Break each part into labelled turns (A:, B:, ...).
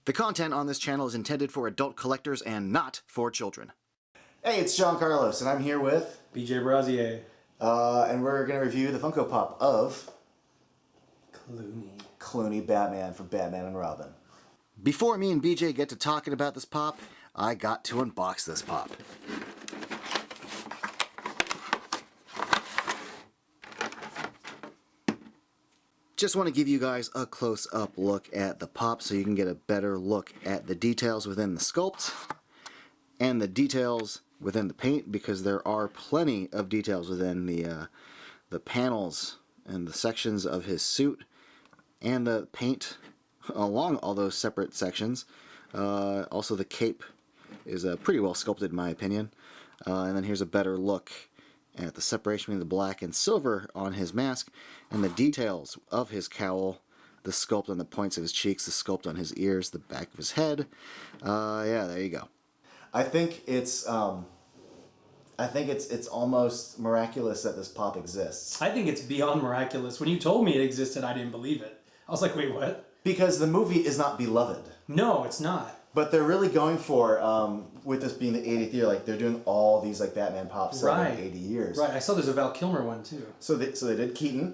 A: The content on this channel is intended for adult collectors and not for children.
B: Hey, it's John Carlos, and I'm here with...
C: Brasier.
B: and we're going to review the Funko Pop of...
C: Clooney
B: Batman from Batman and Robin.
A: Before me and BJ get to talking about this pop, I got to unbox this pop. Just want to give you guys a close-up look at the pop so you can get a better look at the details within the sculpt and the details within the paint, because there are plenty of details within the panels and the sections of his suit and the paint along all those separate sections. Also the cape is pretty well sculpted in my opinion. And then here's a better look at the separation between the black and silver on his mask, and the details of his cowl, the sculpt on the points of his cheeks, the sculpt on his ears, the back of his head. Yeah, there you go.
B: I think it's almost miraculous that this pop exists.
C: I think it's beyond miraculous. When you told me it existed, I didn't believe it. I was like, wait, what?
B: Because the movie is not beloved.
C: No, it's not.
B: But they're really going for, with this being the 80th year, like they're doing all these like Batman pops over 80 years.
C: Right, I saw there's a Val Kilmer one too.
B: So they did Keaton.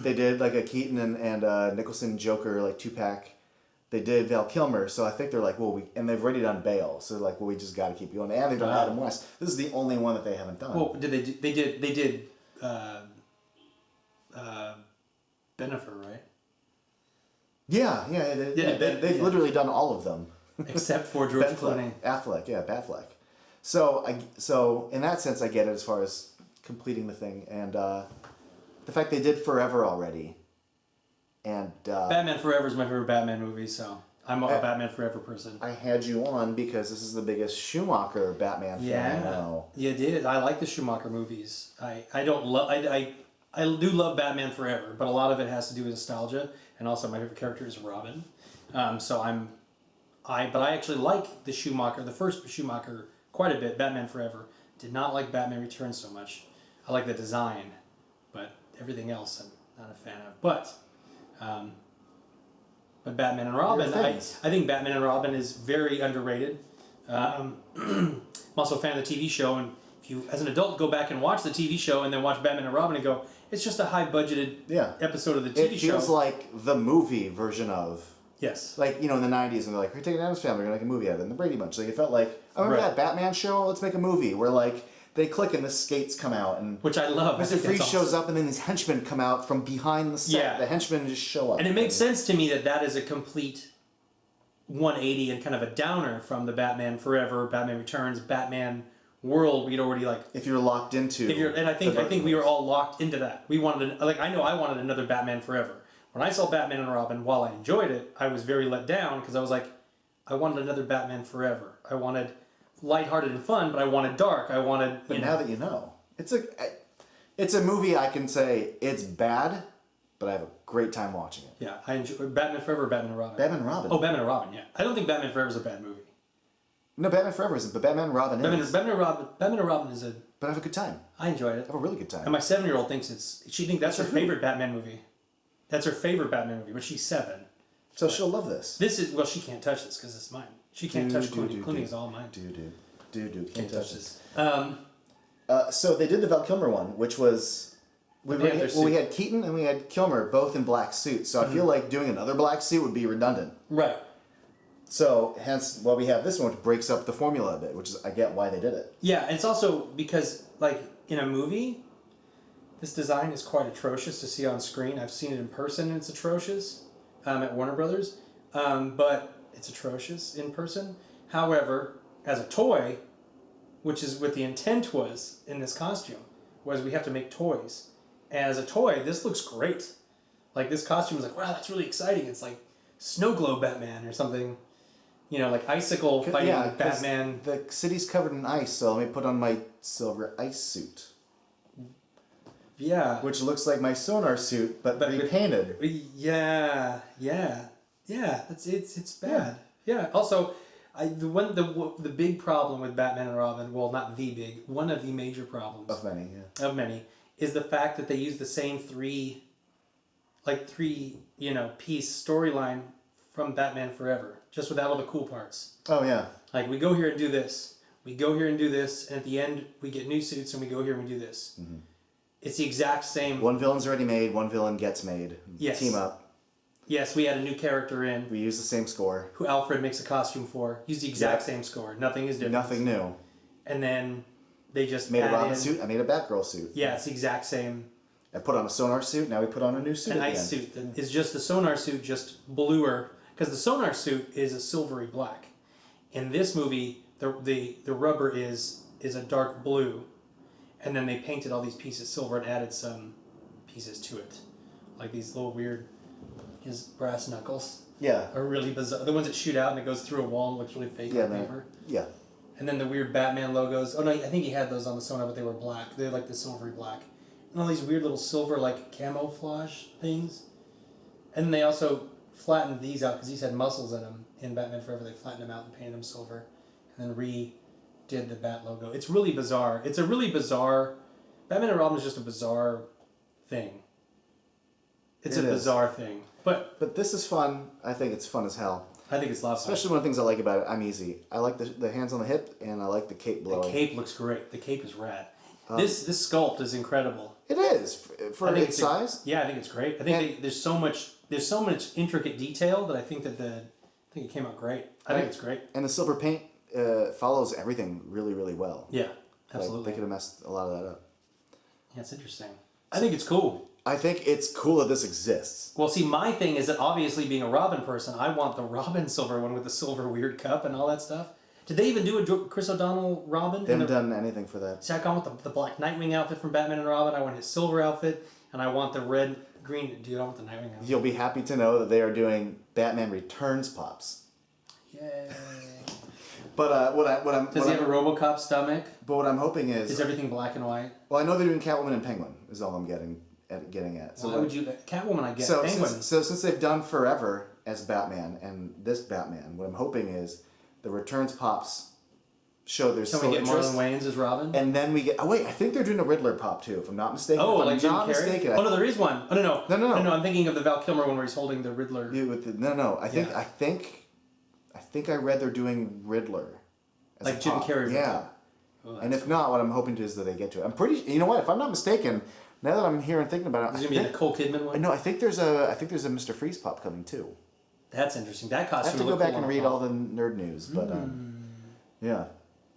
B: They did like a Keaton and Nicholson Joker like 2-pack. They did Val Kilmer, so I think they're like, well, and they've already done Bale, so they're like, well, we just got to keep going. And they've done Adam West. This is the only one that they haven't done.
C: Well, they did Bennifer, right?
B: Yeah, they've literally done all of them.
C: Except for George Clooney.
B: Batfleck. So in that sense, I get it as far as completing the thing, and the fact they did Forever already, and
C: Batman Forever is my favorite Batman movie, so I'm a Batman Forever person.
B: I had you on because this is the biggest Schumacher Batman fan I know.
C: You did. I like the Schumacher movies. I don't love. I do love Batman Forever, but a lot of it has to do with nostalgia, and also my favorite character is Robin. But I actually like the Schumacher, the first Schumacher, quite a bit. Batman Forever. Did not like Batman Returns so much. I like the design, but everything else I'm not a fan of. But Batman and Robin, I think Batman and Robin is very underrated. I'm also a fan of the TV show, and if you, as an adult, go back and watch the TV show and then watch Batman and Robin and go, it's just a high-budgeted episode of the TV show.
B: It feels like the movie version of...
C: Yes.
B: Like, you know, in the 90s, and they're like, we're taking Addams Family, we're going to make a movie out of it, and the Brady Bunch. Like, it felt like, I remember that Batman show, let's make a movie, where, like, they click and the skates come out, and...
C: Which I love.
B: Mr. Freeze shows up, and then these henchmen come out from behind the set. Yeah. The henchmen just show up.
C: And it makes sense to me that that is a complete 180 and kind of a downer from the Batman Forever, Batman Returns, Batman world we'd already, like...
B: If you're locked into...
C: And I think we were all locked into that. We wanted, I know I wanted another Batman Forever. When I saw Batman and Robin, while I enjoyed it, I was very let down because I was like, I wanted another Batman Forever. I wanted lighthearted and fun, but I wanted dark. I wanted...
B: But now that you know, it's a movie I can say it's bad, but I have a great time watching it.
C: Yeah, I enjoy Batman Forever or Batman and Robin?
B: Batman and Robin.
C: Oh, Batman and Robin, yeah. I don't think Batman Forever is a bad movie.
B: No, Batman Forever isn't, but Batman and Robin is.
C: Batman and Robin is a...
B: But I have a good time.
C: I enjoyed it.
B: I have a really good time.
C: And my 7-year-old thinks she thinks that's her favorite Batman movie. That's her favorite Batman movie, but she's 7.
B: So she'll love this.
C: Well, she can't touch this because it's mine. She can't touch Clooney. Clooney is all mine.
B: Can't touch this. So they did the Val Kilmer one, which was... we had Keaton and we had Kilmer both in black suits, so I feel like doing another black suit would be redundant.
C: Right.
B: So, hence, we have this one, which breaks up the formula a bit, which is, I get why they did it.
C: Yeah, and it's also because, like, in a movie, this design is quite atrocious to see on screen. I've seen it in person, and it's atrocious at Warner Brothers, but it's atrocious in person. However, as a toy, which is what the intent was in this costume, was we have to make toys. And as a toy, this looks great. Like, this costume is like, wow, that's really exciting. It's like Snow Globe Batman or something. You know, like icicle fighting Batman.
B: The city's covered in ice, so let me put on my silver ice suit.
C: Yeah.
B: Which looks like my sonar suit, but repainted.
C: Yeah. It's bad. Yeah. Also, the big problem with Batman and Robin, well, not the big, one of the major problems
B: of many,
C: is the fact that they use the same three piece storyline from Batman Forever, just without all the cool parts.
B: Oh yeah.
C: Like, we go here and do this. We go here and do this, and at the end, we get new suits, and we go here and we do this. Mm-hmm. It's the exact same.
B: One villain's already made, one villain gets made.
C: Yes.
B: Team up.
C: Yes, we had a new character in.
B: We use the same score.
C: Who Alfred makes a costume for. Use the exact same score. Nothing is different.
B: Nothing new.
C: And then they just
B: made a Robin
C: in,
B: suit, I made a Batgirl suit.
C: Yeah, it's the exact same.
B: I put on a Sonar suit, now we put on a new suit.
C: An ice suit that is just the Sonar suit, just bluer. Because the Sonar suit is a silvery black. In this movie, the rubber is a dark blue. And then they painted all these pieces silver and added some pieces to it. Like these little weird, his brass knuckles.
B: Yeah.
C: Are really bizarre. The ones that shoot out and it goes through a wall and looks really fake on paper.
B: Yeah.
C: And then the weird Batman logos. Oh no, I think he had those on the Sonar, but they were black. They're like the silvery black. And all these weird little silver like camouflage things. And then they also flattened these out because these had muscles in them. In Batman Forever, they flattened them out and painted them silver. And then redid the Bat logo. It's really bizarre. It's a really bizarre... Batman and Robin is just a bizarre thing. It's a bizarre thing. But
B: this is fun. I think it's fun as hell.
C: I think it's a lot of fun.
B: Especially one of the things I like about it, I'm easy. I like the hands on the hip, and I like the cape blowing.
C: The cape looks great. The cape is rad. This sculpt is incredible.
B: It is for its size.
C: Yeah, I think it's great. I think there's so much intricate detail that I think that I think it came out great. I think it's great.
B: And the silver paint follows everything really, really well.
C: Yeah, absolutely.
B: Like, they could have messed a lot of that up.
C: Yeah, it's interesting. I think it's cool.
B: I think it's cool that this exists.
C: Well, see, my thing is that obviously being a Robin person, I want the Robin silver one with the silver weird cup and all that stuff. Did they even do a Chris O'Donnell Robin?
B: They haven't done anything for that.
C: See, I want the black Nightwing outfit from Batman and Robin. I want his silver outfit, and I want the red, green. Dude, I want the Nightwing outfit.
B: You'll be happy to know that they are doing Batman Returns pops.
C: Yay.
B: But
C: Does he have a RoboCop stomach?
B: But what I'm hoping is
C: everything black and white?
B: Well, I know they're doing Catwoman and Penguin. Is all I'm getting at.
C: So why would you? Catwoman, I guess.
B: So
C: Penguin.
B: since they've done Forever as Batman and this Batman, what I'm hoping is the Returns pops show there's still
C: we get
B: interest.
C: Marlon Wayans as Robin?
B: And then we get... Oh, wait. I think they're doing a Riddler pop, too, if I'm not mistaken.
C: Oh, like Jim
B: not
C: Carrey?
B: mistaken.
C: Oh, no, there is one. Oh, no.
B: No.
C: I'm thinking of the Val Kilmer one where he's holding the Riddler.
B: No. I think I read they're doing Riddler. As
C: like
B: a
C: Jim
B: pop.
C: Carrey.
B: Yeah.
C: Oh,
B: and if not, what I'm hoping to is that they get to it. I'm pretty... You know what? If I'm not mistaken, now that I'm here and thinking about it...
C: Is it going to be the Nicole Kidman one?
B: No, I think there's a Mr. Freeze pop coming, too.
C: That's interesting. That costume
B: I have to go back and read all the nerd news, but... yeah.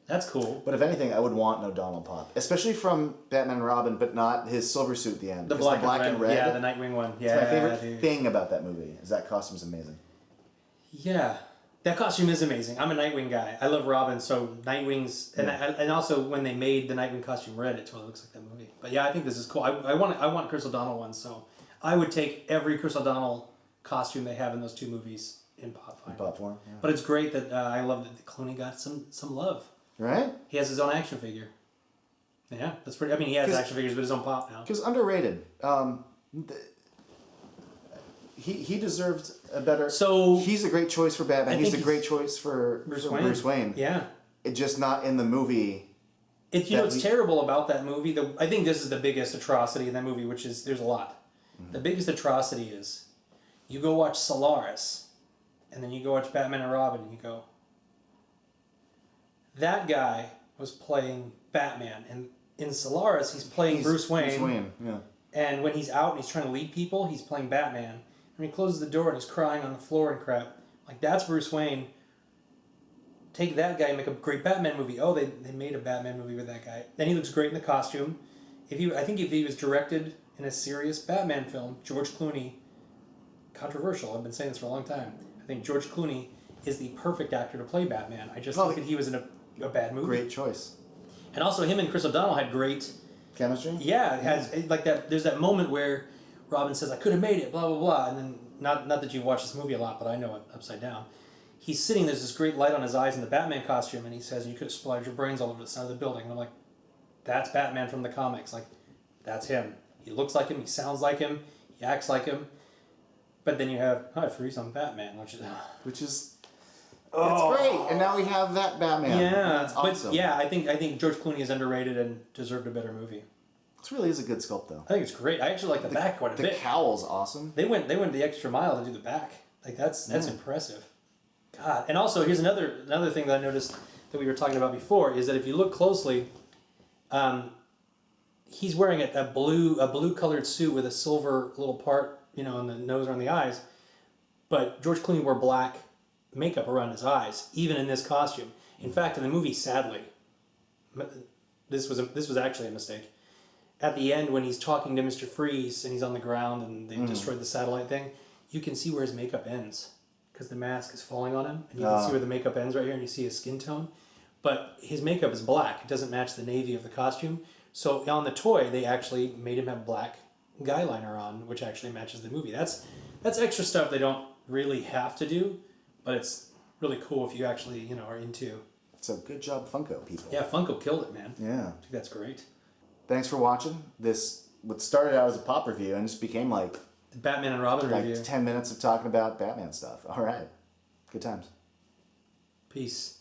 C: That's cool.
B: But if anything, I would want an O'Donnell pop, especially from Batman and Robin, but not his silver suit at the end.
C: The black and red. Yeah, the Nightwing one. Yeah,
B: it's my favorite thing about that movie. Is that costume's amazing.
C: Yeah, that costume is amazing. I'm a Nightwing guy. I love Robin, so Nightwing's and also when they made the Nightwing costume red, it totally looks like that movie. But yeah, I think this is cool. I want Chris O'Donnell one, so I would take every Chris O'Donnell costume they have in those two movies in pop form.
B: In pop form. Yeah.
C: But it's great that I love that Clooney got some love. Right? He has his own action figure. Yeah, that's pretty... I mean, he has action figures, but his own pop now.
B: Because underrated. He deserved a better... So... He's a great choice for Batman. He's a great choice for Bruce Wayne.
C: Yeah.
B: It's just not in the movie...
C: What's terrible about that movie? I think this is the biggest atrocity in that movie, which is... There's a lot. Mm-hmm. The biggest atrocity is... You go watch Solaris, and then you go watch Batman and Robin, and you go... That guy was playing Batman, and in Solaris, he's playing Bruce Wayne.
B: Bruce Wayne, yeah.
C: And when he's out and he's trying to lead people, he's playing Batman. And he closes the door and he's crying on the floor and crap. Like, that's Bruce Wayne. Take that guy and make a great Batman movie. Oh, they made a Batman movie with that guy. Then he looks great in the costume. I think if he was directed in a serious Batman film, George Clooney, controversial, I've been saying this for a long time, I think George Clooney is the perfect actor to play Batman. I just think that he was in a bad movie.
B: Great choice.
C: And also him and Chris O'Donnell had great...
B: Chemistry?
C: Yeah, it has like that. There's that moment where Robin says, I could have made it, blah, blah, blah. And then, not that you've watched this movie a lot, but I know it upside down. He's sitting, there's this great light on his eyes in the Batman costume, and he says, you could have splattered your brains all over the side of the building. And I'm like, that's Batman from the comics. Like, that's him. He looks like him, he sounds like him, he acts like him. But then you have, I freeze on Batman,
B: which is... It's great, and now we have that Batman.
C: Yeah,
B: that's awesome.
C: But yeah, I think George Clooney is underrated and deserved a better movie.
B: This really is a good sculpt, though.
C: I think it's great. I actually like the back quite a bit.
B: The cowl's awesome.
C: They went the extra mile to do the back. Like that's impressive. God. And also here's another thing that I noticed that we were talking about before is that if you look closely, he's wearing a blue colored suit with a silver little part, on the nose or on the eyes. But George Clooney wore black makeup around his eyes, even in this costume. In fact, in the movie, sadly, this was actually a mistake. At the end, when he's talking to Mr. Freeze and he's on the ground and they've destroyed the satellite thing, you can see where his makeup ends because the mask is falling on him, and you can see where the makeup ends right here, and you see his skin tone. But his makeup is black; it doesn't match the navy of the costume. So on the toy, they actually made him have black guy liner on, which actually matches the movie. That's extra stuff they don't really have to do, but it's really cool if you actually are into.
B: So good job, Funko people.
C: Yeah, Funko killed it, man.
B: Yeah.
C: I think that's great.
B: Thanks for watching. What started out as a pop review and just became like
C: Batman and Robin review.
B: 10 minutes of talking about Batman stuff. All right. Good times.
C: Peace.